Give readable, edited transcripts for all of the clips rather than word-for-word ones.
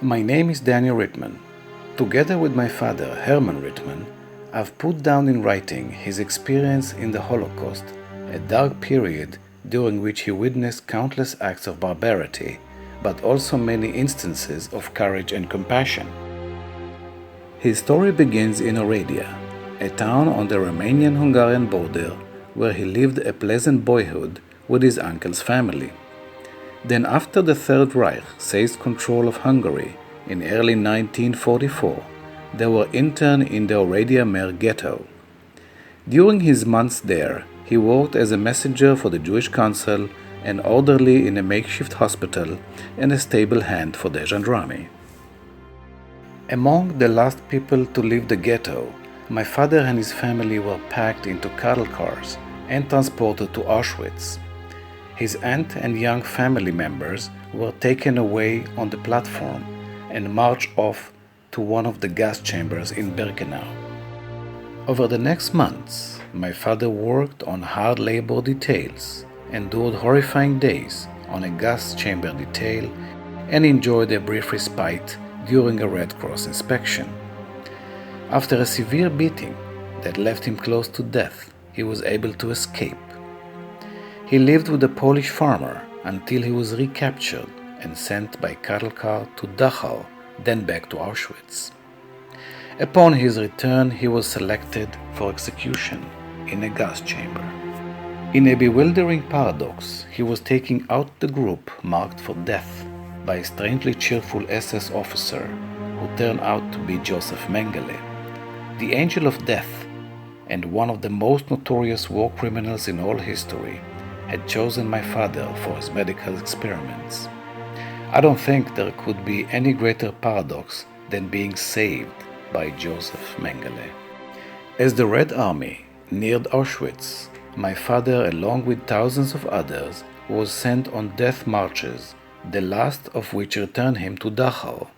My name is Daniel Rittman. Together with my father, Herman Rittman, I've put down in writing his experience in the Holocaust, a dark period during which he witnessed countless acts of barbarity, but also many instances of courage and compassion. His story begins in Oradea, a town on the Romanian-Hungarian border where he lived a pleasant boyhood with his uncle's family. Then after the Third Reich seized control of Hungary in early 1944, they were interned in the Oradea ghetto. During his months there, he worked as a messenger for the Jewish Council, an orderly in a makeshift hospital, and a stable hand for the gendarmerie. Among the last people to leave the ghetto, my father and his family were packed into cattle cars and transported to Auschwitz. His aunt and young family members were taken away on the platform and marched off to one of the gas chambers in Birkenau. Over the next months, my father worked on hard labor details, endured horrifying days on a gas chamber detail, and enjoyed a brief respite during a Red Cross inspection. After a severe beating that left him close to death, he was able to escape. He lived with a Polish farmer until he was recaptured and sent by cattle car to Dachau, then back to Auschwitz. Upon his return, he was selected for execution in a gas chamber. In a bewildering paradox, he was taking out the group marked for death by a strangely cheerful SS officer who turned out to be Josef Mengele, the angel of death and one of the most notorious war criminals in all history, had chosen my father for his medical experiments. I don't think there could be any greater paradox than being saved by Josef Mengele. As the Red Army neared Auschwitz, my father, along with thousands of others, was sent on death marches, the last of which returned him to Dachau.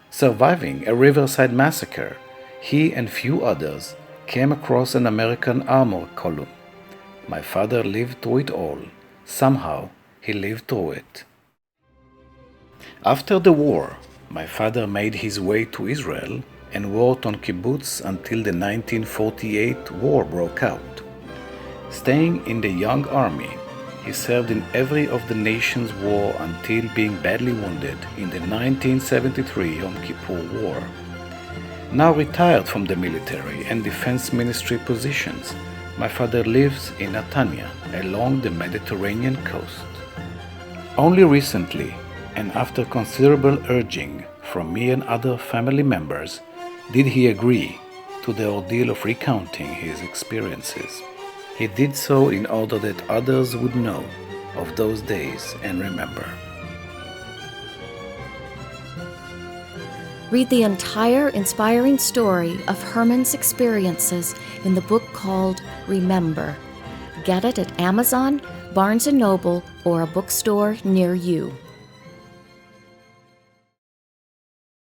Surviving a riverside massacre, he and few others came across an American armor column. My father lived through it all. Somehow, he lived through it. After the war, my father made his way to Israel and worked on kibbutz until the 1948 war broke out. Staying in the young army, he served in every of the nation's war until being badly wounded in the 1973 Yom Kippur War. Now retired from the military and defense ministry positions, my father lives in Netanya along the Mediterranean coast. Only recently, and after considerable urging from me and other family members, did he agree to the ordeal of recounting his experiences. He did so in order that others would know of those days and remember. Read the entire inspiring story of Herman's experiences in the book called Remember. Get it at Amazon, Barnes & Noble, or a bookstore near you.